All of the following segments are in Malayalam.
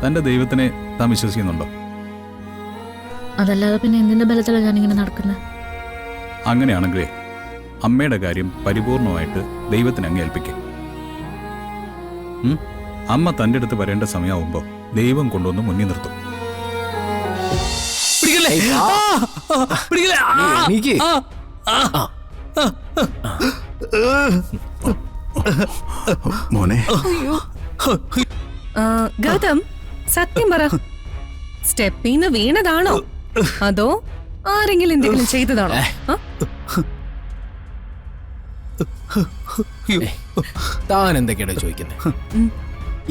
തന്റെ ദൈവത്തിനെ താൻ വിശ്വസിക്കുന്നുണ്ടോ? അതല്ലാതെ പിന്നെ എന്തിന്റെ ബലത്തിലാണ് ഞാനിങ്ങനെ നടക്കുന്നത്? അങ്ങനെയാണെങ്കിലേ അമ്മയുടെ കാര്യം പരിപൂർണമായിട്ട് ദൈവത്തിന് അങ്ങ് ഏൽപ്പിക്കും. അമ്മ തൻ്റെ അടുത്ത് വരേണ്ട സമയമാവുമ്പോൾ ദൈവം കൊണ്ടുവന്ന് മുന്നിൽ നിർത്തും. മോനെ ഗൗതം, സത്യം പറ, സ്റ്റെപ്പിന്ന് വീണതാണോ അതോ ആരെങ്കിലും എന്തെങ്കിലും ചെയ്തതാണോ? താൻ എന്തൊക്കെയാ ചോദിക്കുന്നത്?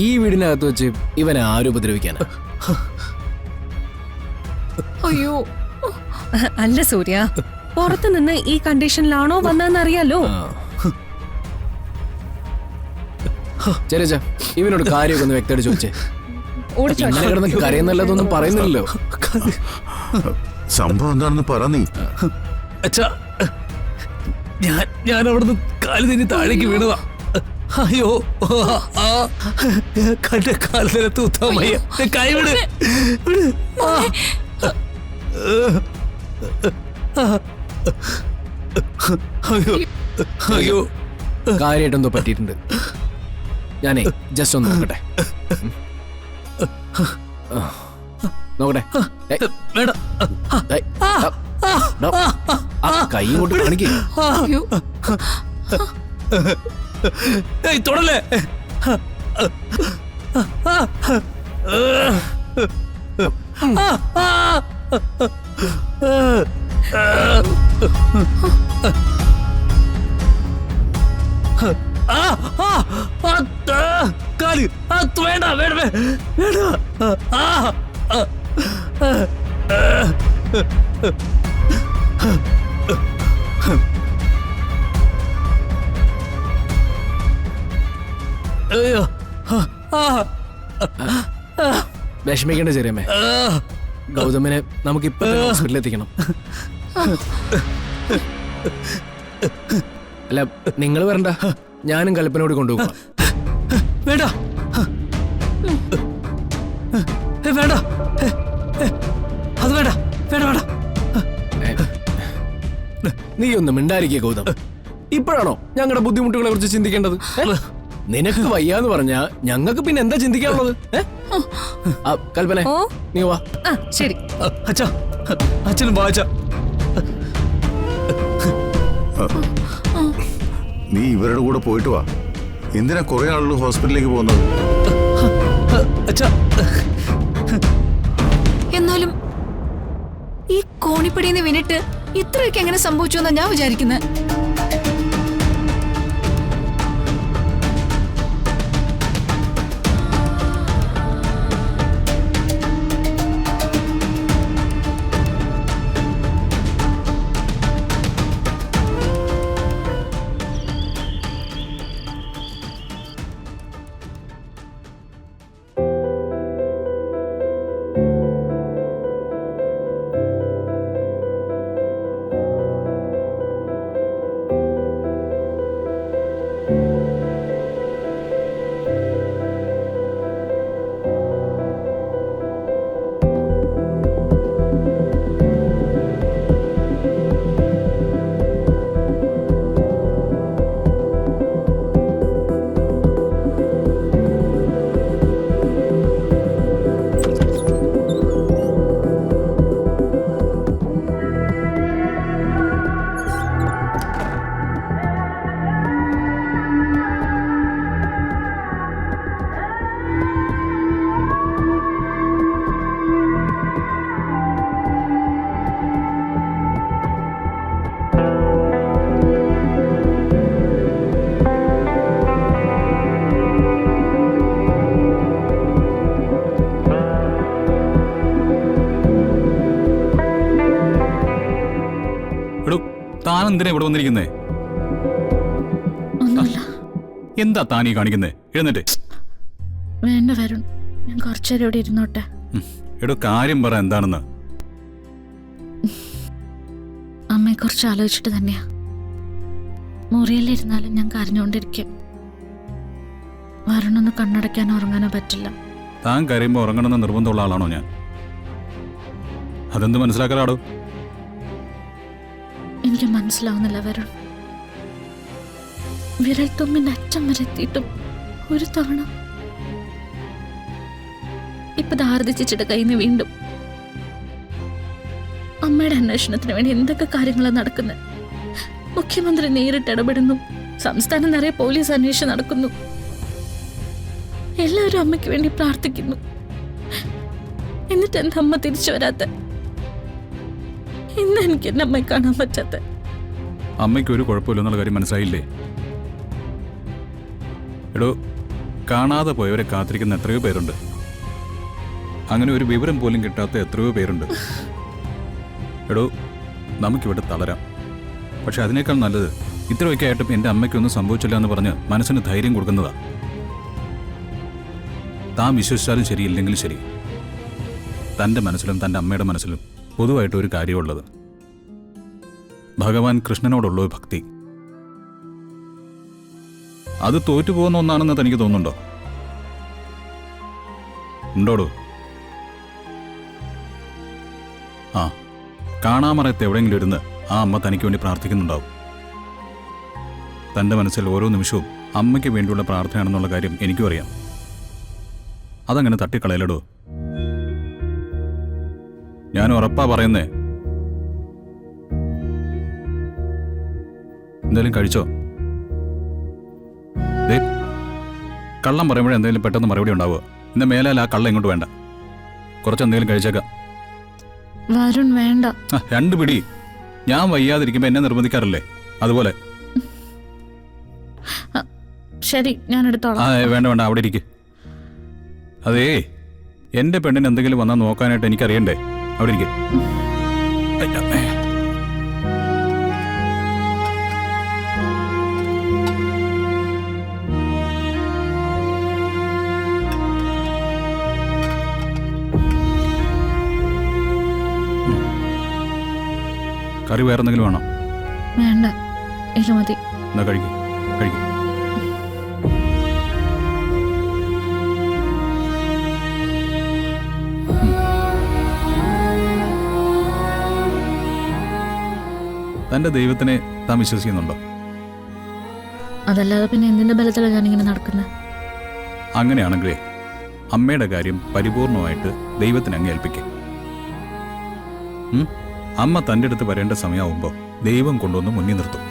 ഈ വീടിനകത്ത് വെച്ച് ഇവനെ ആരും ഉപദ്രവിക്കാനാ? അയ്യോ, അല്ല സൂര്യ, പുറത്തു നിന്ന് ഈ കണ്ടീഷനിലാണോ വന്നതെന്ന് അറിയാലോ. ചെറിയ ഇവനോട് കാര്യമൊക്കെ ഒന്ന് വ്യക്തമായിട്ട് ചോദിച്ചേ. ഇങ്ങനെ കിടന്ന് കരയുന്നല്ലതൊന്നും പറയുന്നില്ലല്ലോ. സംഭവം എന്താണെന്ന് പറ നീ. അച്ഛാ, ഞാൻ അവിടുന്ന് കാല് തിരി താഴേക്ക് വീണതാ. അയ്യോ, കണ്ട കാലിനെ തൂത്താൻ വയ്യ. കൈവിട്. അയ്യോ അയ്യോ, കാര്യമായിട്ടെന്തോ പറ്റിയിട്ടുണ്ട്. ഞാനേ ജസ്റ്റ് ഒന്ന് നോക്കട്ടെ. നോക്കട്ടെ. വേണ്ട, കൈ കൊണ്ട് കാണിക്കേ. തൊടല്ലേ. കാല് വേണ്ട വേണ്ട വേണ്ട. അയ്യോ, വിഷമിക്കേണ്ട ചെറിയമ്മേ. ഗൗതമിനെ നമുക്ക് ഇപ്പൊ ഹോസ്പിറ്റലിൽ എത്തിക്കണം. അല്ല, നിങ്ങൾ വരണ്ട, ഞാനും കൽപ്പനയോട് കൊണ്ടുപോകാം. വേണ്ട വേണ്ട, അത് വേണ്ട വേണ്ട വേണ്ട. നീ ഒന്ന് മിണ്ടായിരിക്കേ ഗൗതം. ഇപ്പോഴാണോ ഞങ്ങളുടെ ബുദ്ധിമുട്ടുകളെ കുറിച്ച് ചിന്തിക്കേണ്ടത്? നിനക്ക് വയ്യാന്ന് പറഞ്ഞാ ഞങ്ങൾക്ക് പിന്നെ എന്താ ചിന്തിക്കാനുള്ളത്? കൽപ്പന, നീ വാ. ശരി അച്ഛാ, അച്ഛനും വാ. അച്ഛാ, നീ ഇവരുടെ കൂടെ പോയിട്ട് വാ. എന്തിനാ കുറെ ആളുകൾ ഹോസ്പിറ്റലിലേക്ക് പോകുന്നത്? അച്ഛാ, എന്നാലും ഈ കോണിപ്പടിന്ന് വീണിട്ട് ഇത്രയൊക്കെ എങ്ങനെ സംഭവിച്ചു എന്നാ ഞാൻ വിചാരിക്കുന്നത്. താനെന്തിനാ ഇവിടെ വന്നിരിക്കുന്നേ? എന്താ താനീ കാണിക്കുന്നേ? എഴുന്നേറ്റ്. വേണ്ട വരുൺ, ഞാൻ കുറച്ചേരം ഇവിടെ ഇരുന്നോട്ടെ. എടോ, കാര്യം പറ എന്താണെന്ന്. അമ്മയെക്കുറിച്ച് ആലോചിച്ചിട്ട് തന്നെയാ. മുറിയിലിരുന്നാലും ഞാൻ കരഞ്ഞുകൊണ്ടിരിക്കും. വരുണൊന്ന് കണ്ണടയ്ക്കാനോ ഉറങ്ങാനോ പറ്റില്ല. താൻ കരയുമ്പോൾ ഉറങ്ങണമെന്ന് നിർബന്ധമുള്ള ആളാണോ ഞാൻ? അതെന്ത് മനസ്സിലാക്കലാടോ? എനിക്ക് മനസ്സിലാവുന്നില്ല വരുൺ. വിരൽ തുമ്പിന്റെ അറ്റം വരെ എത്തിയിട്ടും ഒരു തവണ ഇപ്പൊ ദാർദിച്ചിട്ട് കയ്യിൽ നിന്ന് വീണ്ടും അമ്മയുടെ അന്വേഷണത്തിന് വേണ്ടി എന്തൊക്കെ കാര്യങ്ങളാണ് നടക്കുന്നത്. മുഖ്യമന്ത്രി നേരിട്ട് ഇടപെടുന്നു, സംസ്ഥാനം നിറയെ പോലീസ് അന്വേഷണം നടക്കുന്നു, എല്ലാവരും അമ്മയ്ക്ക് വേണ്ടി പ്രാർത്ഥിക്കുന്നു. എന്നിട്ട് എന്താ അമ്മ തിരിച്ചു വരാത്ത? ഇന്ന് എനിക്ക് എന്റെ അമ്മയെ കാണാൻ പറ്റാത്ത? അമ്മയ്ക്ക് ഒരു കുഴപ്പമില്ലെന്നുള്ള കാര്യം മനസ്സിലായില്ലേ? എടോ, കാണാതെ പോയവരെ കാത്തിരിക്കുന്ന എത്രയോ പേരുണ്ട്. അങ്ങനെ ഒരു വിവരം പോലും കിട്ടാത്ത എത്രയോ പേരുണ്ട്. എടോ, നമുക്കിവിടെ തളരാം. പക്ഷെ അതിനേക്കാൾ നല്ലത് ഇത്രയൊക്കെ ആയിട്ടും എൻ്റെ അമ്മയ്ക്കൊന്നും സംഭവിച്ചില്ല എന്ന് പറഞ്ഞ് മനസ്സിന് ധൈര്യം കൊടുക്കുന്നതാ. താൻ വിശ്വസിച്ചാലും ശരി, ഇല്ലെങ്കിലും ശരി, തൻ്റെ മനസ്സിലും തൻ്റെ അമ്മയുടെ മനസ്സിലും പൊതുവായിട്ട് ഒരു കാര്യമുള്ളത് ഭഗവാൻ കൃഷ്ണനോടുള്ള ഒരു ഭക്തി. അത് തോറ്റുപോകുന്ന ഒന്നാണെന്ന് തനിക്ക് തോന്നുന്നുണ്ടോ? ഉണ്ടോടോ? ആ, കാണാമറയത്ത് എവിടെയെങ്കിലും ഇരുന്ന് ആ അമ്മ തനിക്ക് വേണ്ടി പ്രാർത്ഥിക്കുന്നുണ്ടാവും. തൻ്റെ മനസ്സിൽ ഓരോ നിമിഷവും അമ്മയ്ക്ക് വേണ്ടിയുള്ള പ്രാർത്ഥനയാണെന്നുള്ള കാര്യം എനിക്കും അറിയാം. അതങ്ങനെ തട്ടിക്കളയലടോ. ഞാൻ ഉറപ്പാ പറയുന്നേ. എന്തായാലും കഴിച്ചോ? ദേ, കള്ളം പറയുമ്പോഴേ എന്തെങ്കിലും പെട്ടെന്ന് മറുപടി ഉണ്ടാവുക. ഇന്ന് മേലാൽ ആ കള്ളം ഇങ്ങോട്ട് വേണ്ട. കുറച്ചെന്തെങ്കിലും കഴിച്ചേക്കാം. വരുൺ വേണ്ട. രണ്ട് പിടി. ഞാൻ വയ്യാതിരിക്കുമ്പോ എന്നെ നിർബന്ധിക്കാറില്ലേ? അതുപോലെ. ശരി, ഞാൻ എടുത്തോളാം. വേണ്ട വേണ്ട, അവിടെ ഇരിക്കും. അതേ, എന്റെ പെണ്ണിന് എന്തെങ്കിലും വന്നാൽ നോക്കാനായിട്ട് എനിക്കറിയണ്ടേ? അവിടെ ഇരിക്കും. കറി വേറെ എന്തെങ്കിലും വേണോ? വേണ്ട, ഇത് മതി. എന്നാ കഴിക്കും കഴിക്കും. തന്റെ ദൈവത്തിനെ താൻ വിശ്വസിക്കുന്നുണ്ടോ? അതല്ലാതെ പിന്നെ എന്തിന്റെ ബലത്തിലാണ് ഞാനിങ്ങനെ നടക്കുന്നത്? അങ്ങനെയാണെങ്കിലേ അമ്മയുടെ കാര്യം പരിപൂർണമായിട്ട് ദൈവത്തിന് അങ്ങ് ഏൽപ്പിക്കും. അമ്മ തൻ്റെ അടുത്ത് വരേണ്ട സമയമാവുമ്പോൾ ദൈവം കൊണ്ടുവന്ന് മുന്നിൽ നിർത്തും.